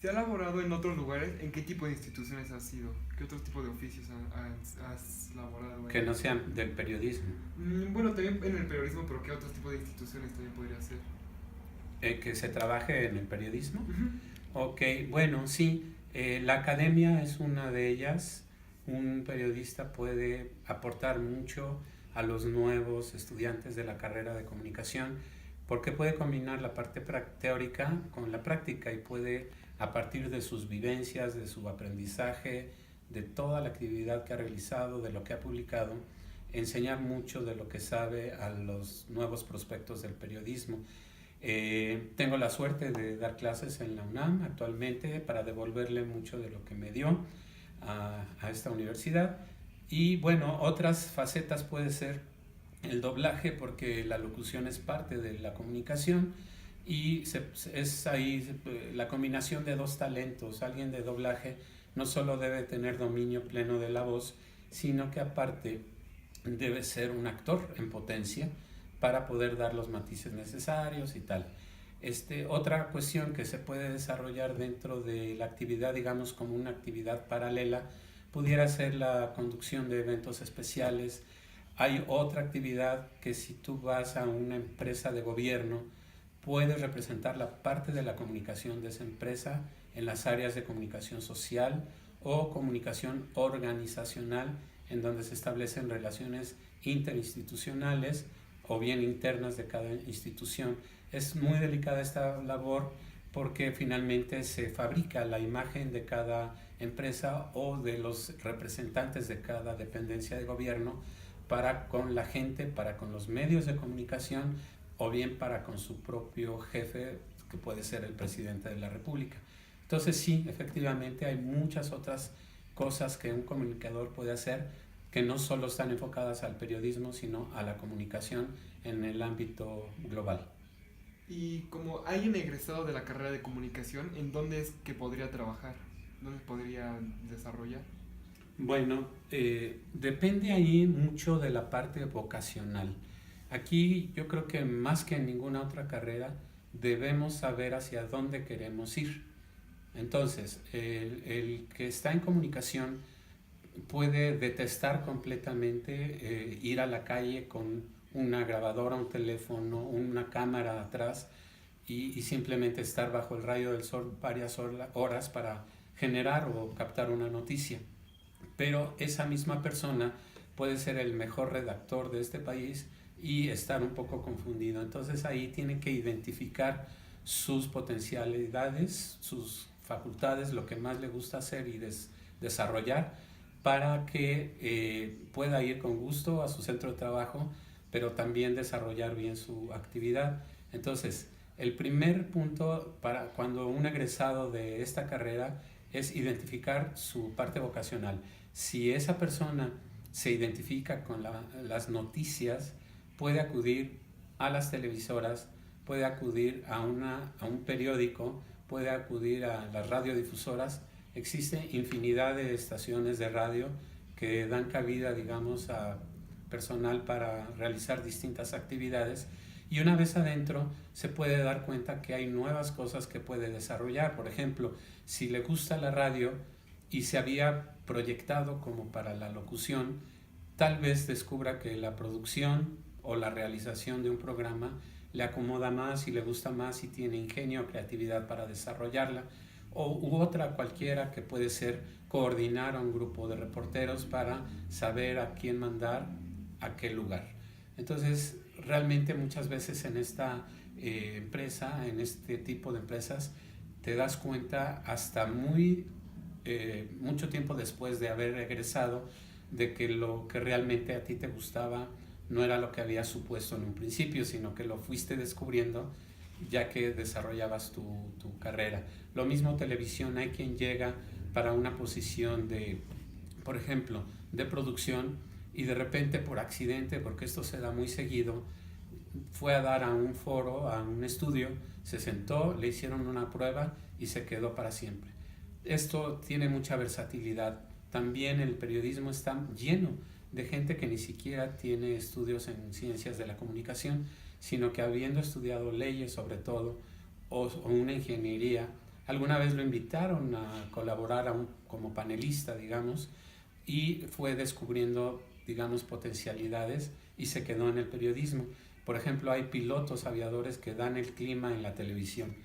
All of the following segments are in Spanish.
¿Se ha laborado en otros lugares? ¿En qué tipo de instituciones has sido? ¿Qué otro tipo de oficios has laborado Que en? no sean del periodismo. Bueno, también en el periodismo, pero ¿qué otro tipo de instituciones también podría ser? Que se trabaje en el periodismo. Ujú. Ok, bueno, sí, la academia es una de ellas. Un periodista puede aportar mucho a los nuevos estudiantes de la carrera de comunicación porque puede combinar la parte teórica con la práctica y puede, a partir de sus vivencias, de su aprendizaje, de toda la actividad que ha realizado, de lo que ha publicado, enseñar mucho de lo que sabe a los nuevos prospectos del periodismo. Tengo la suerte de dar clases en la UNAM actualmente para devolverle mucho de lo que me dio a esta universidad. Y bueno, otras facetas puede ser el doblaje, porque la locución es parte de la comunicación y es ahí la combinación de dos talentos. Alguien de doblaje no solo debe tener dominio pleno de la voz, sino que aparte debe ser un actor en potencia para poder dar los matices necesarios y tal. Otra cuestión que se puede desarrollar dentro de la actividad, digamos como una actividad paralela, pudiera ser la conducción de eventos especiales. Hay otra actividad que, si tú vas a una empresa de gobierno, puedes representar la parte de la comunicación de esa empresa en las áreas de comunicación social o comunicación organizacional, en donde se establecen relaciones interinstitucionales o bien internas de cada institución. Es muy delicada esta labor porque finalmente se fabrica la imagen de cada empresa o de los representantes de cada dependencia de gobierno para con la gente, para con los medios de comunicación o bien para con su propio jefe, que puede ser el presidente de la República. Entonces sí, efectivamente hay muchas otras cosas que un comunicador puede hacer que no solo están enfocadas al periodismo, sino a la comunicación en el ámbito global. Y como alguien egresado de la carrera de comunicación, ¿en dónde es que podría trabajar? ¿Dónde podría desarrollar? Bueno, depende ahí mucho de la parte vocacional. Aquí yo creo que más que en ninguna otra carrera debemos saber hacia dónde queremos ir. Entonces, el que está en comunicación puede detestar completamente ir a la calle con una grabadora, un teléfono, una cámara atrás y simplemente estar bajo el rayo del sol varias horas para generar o captar una noticia. Pero esa misma persona puede ser el mejor redactor de este país y estar un poco confundido. Entonces ahí tiene que identificar sus potencialidades, sus facultades, lo que más le gusta hacer y desarrollar para que pueda ir con gusto a su centro de trabajo, pero también desarrollar bien su actividad. Entonces, el primer punto para cuando un egresado de esta carrera es identificar su parte vocacional. Si esa persona se identifica con las noticias, puede acudir a las televisoras, puede acudir a un periódico, puede acudir a las radiodifusoras. Existe infinidad de estaciones de radio que dan cabida, digamos, a personal para realizar distintas actividades, y una vez adentro se puede dar cuenta que hay nuevas cosas que puede desarrollar. Por ejemplo, si le gusta la radio y se había proyectado como para la locución, tal vez descubra que la producción o la realización de un programa le acomoda más y le gusta más y tiene ingenio o creatividad para desarrollarla, o u otra cualquiera que puede ser coordinar a un grupo de reporteros para saber a quién mandar a qué lugar. Entonces, realmente muchas veces en esta empresa, en este tipo de empresas, te das cuenta hasta mucho tiempo después de haber egresado de que lo que realmente a ti te gustaba no era lo que habías supuesto en un principio, sino que lo fuiste descubriendo ya que desarrollabas tu carrera. Lo mismo televisión, hay quien llega para una posición de, por ejemplo, de producción, y de repente por accidente, porque esto se da muy seguido, fue a dar a un foro, a un estudio, se sentó, le hicieron una prueba y se quedó para siempre. Esto tiene mucha versatilidad. También el periodismo está lleno de gente que ni siquiera tiene estudios en ciencias de la comunicación, sino que habiendo estudiado leyes sobre todo, o una ingeniería, Alguna vez lo invitaron a colaborar como panelista, digamos, y fue descubriendo, digamos, potencialidades y se quedó en el periodismo. Por ejemplo, hay pilotos aviadores que dan el clima en la televisión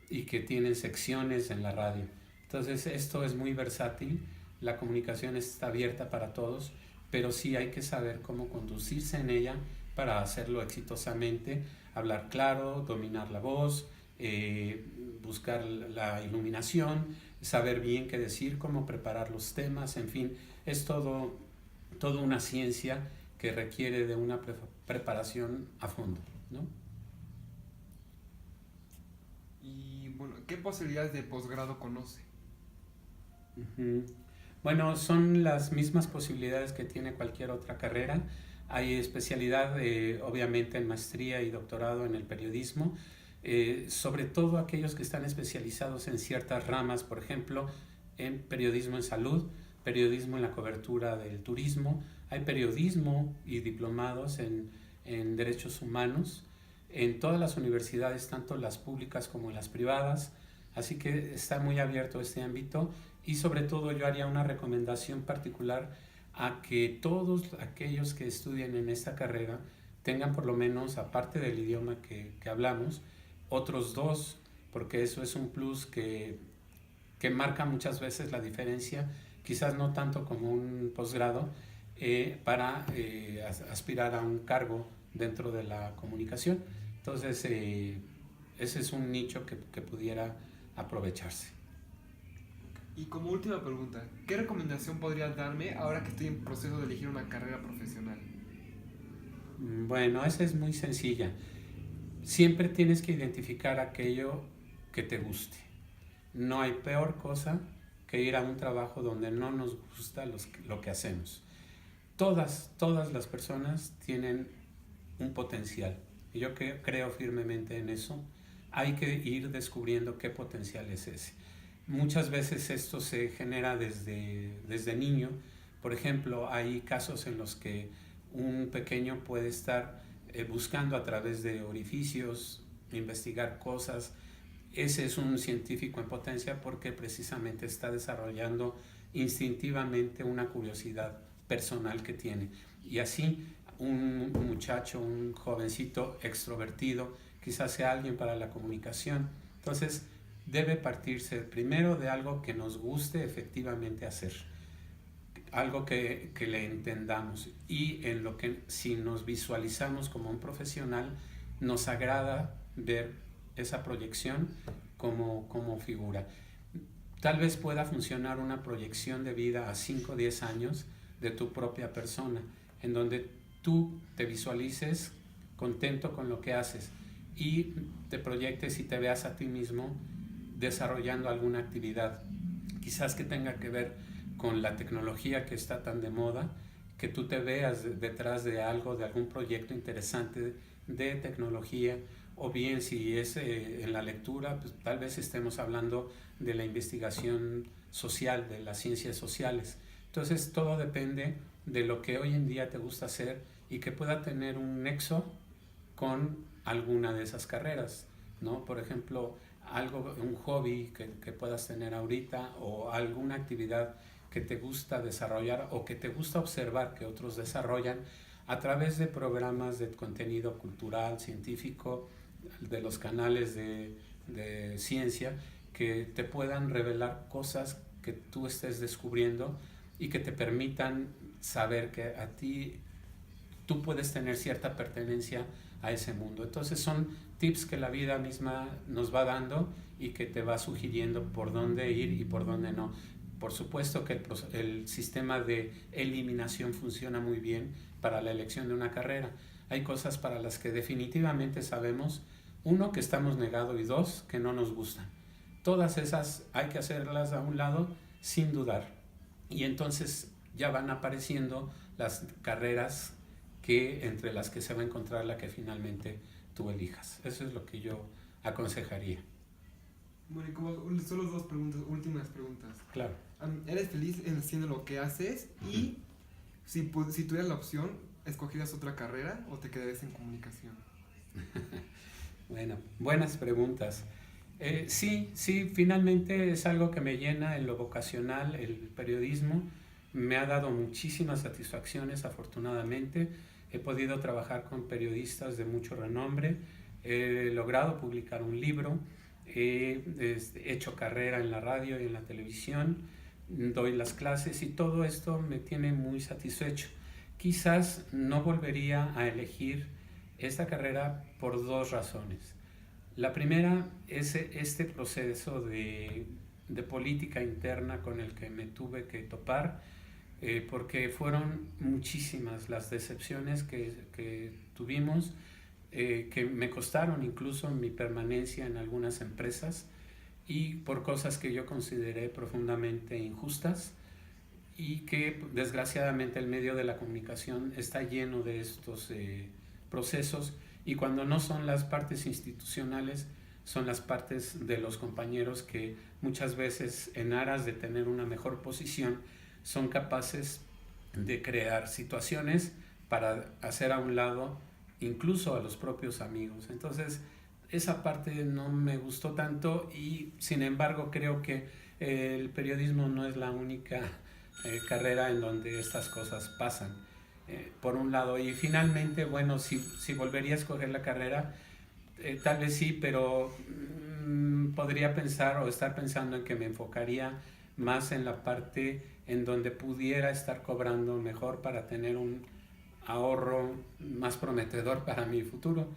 y que tienen secciones en la radio. Entonces, esto es muy versátil, la comunicación está abierta para todos, pero sí hay que saber cómo conducirse en ella para hacerlo exitosamente, hablar claro, dominar la voz, buscar la iluminación, saber bien qué decir, cómo preparar los temas, en fin, es todo una ciencia que requiere de una preparación a fondo, ¿no? Y bueno, ¿qué posibilidades de posgrado conoce? Uh-huh. Bueno, son las mismas posibilidades que tiene cualquier otra carrera. Hay especialidad, obviamente, en maestría y doctorado en el periodismo, sobre todo aquellos que están especializados en ciertas ramas, por ejemplo, en periodismo en salud, periodismo en la cobertura del turismo, hay periodismo y diplomados en derechos humanos, en todas las universidades, tanto las públicas como las privadas, así que está muy abierto este ámbito y sobre todo yo haría una recomendación particular a que todos aquellos que estudien en esta carrera tengan por lo menos, aparte del idioma que hablamos, otros dos, porque eso es un plus que marca muchas veces la diferencia, quizás no tanto como un posgrado, para aspirar a un cargo dentro de la comunicación. Entonces, ese es un nicho que pudiera aprovecharse. Y como última pregunta, ¿qué recomendación podrías darme ahora que estoy en proceso de elegir una carrera profesional? Bueno, esa es muy sencilla. Siempre tienes que identificar aquello que te guste. No hay peor cosa que ir a un trabajo donde no nos gusta lo que hacemos. Todas las personas tienen un potencial. Y yo creo firmemente en eso. Hay que ir descubriendo qué potencial es ese. Muchas veces esto se genera desde niño. Por ejemplo, hay casos en los que un pequeño puede estar buscando a través de orificios, investigar cosas. Ese es un científico en potencia porque precisamente está desarrollando instintivamente una curiosidad personal que tiene. Y así un muchacho, un jovencito extrovertido, quizás sea alguien para la comunicación. Entonces, debe partirse primero de algo que nos guste efectivamente hacer, algo que le entendamos y en lo que si nos visualizamos como un profesional, nos agrada ver esa proyección como figura. Tal vez pueda funcionar una proyección de vida a 5 o 10 años de tu propia persona, en donde tú te visualices contento con lo que haces y te proyectes y te veas a ti mismo desarrollando alguna actividad, quizás que tenga que ver con la tecnología que está tan de moda, que tú te veas detrás de algo, de algún proyecto interesante de tecnología, o bien si es en la lectura, pues tal vez estemos hablando de la investigación social, de las ciencias sociales. Entonces todo depende de lo que hoy en día te gusta hacer y que pueda tener un nexo con alguna de esas carreras, ¿no? Por ejemplo, un hobby que puedas tener ahorita o alguna actividad que te gusta desarrollar o que te gusta observar que otros desarrollan a través de programas de contenido cultural, científico, de los canales de ciencia, que te puedan revelar cosas que tú estés descubriendo y que te permitan saber que a ti tú puedes tener cierta pertenencia a ese mundo. Entonces son tips que la vida misma nos va dando y que te va sugiriendo por dónde ir y por dónde no. Por supuesto que el sistema de eliminación funciona muy bien para la elección de una carrera. Hay cosas para las que definitivamente sabemos, uno, que estamos negados y dos, que no nos gustan. Todas esas hay que hacerlas a un lado sin dudar. Y entonces ya van apareciendo las carreras entre las que se va a encontrar la que finalmente tú elijas. Eso es lo que yo aconsejaría. Bueno, y como solo dos últimas preguntas. Claro. ¿Eres feliz haciendo lo que haces? Y si tuvieras la opción, ¿escogerías otra carrera o te quedarías en comunicación? Bueno, buenas preguntas. Sí, sí, finalmente es algo que me llena en lo vocacional, el periodismo. Me ha dado muchísimas satisfacciones, afortunadamente. He podido trabajar con periodistas de mucho renombre, he logrado publicar un libro, he hecho carrera en la radio y en la televisión, doy las clases y todo esto me tiene muy satisfecho. Quizás no volvería a elegir esta carrera por dos razones. La primera es este proceso de política interna con el que me tuve que topar, porque fueron muchísimas las decepciones que tuvimos, que me costaron incluso mi permanencia en algunas empresas y por cosas que yo consideré profundamente injustas y que desgraciadamente el medio de la comunicación está lleno de estos procesos, y cuando no son las partes institucionales, son las partes de los compañeros que muchas veces en aras de tener una mejor posición son capaces de crear situaciones para hacer a un lado incluso a los propios amigos. Entonces esa parte no me gustó tanto, y sin embargo creo que el periodismo no es la única carrera en donde estas cosas pasan, por un lado. Y finalmente, bueno, si volvería a escoger la carrera, tal vez sí, pero podría pensar o estar pensando en que me enfocaría más en la parte en donde pudiera estar cobrando mejor para tener un ahorro más prometedor para mi futuro.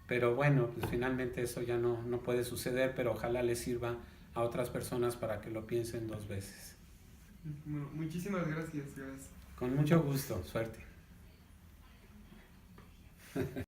Pero bueno, pues finalmente eso ya no puede suceder, pero ojalá les sirva a otras personas para que lo piensen dos veces. Bueno, muchísimas gracias. Con mucho gusto, suerte.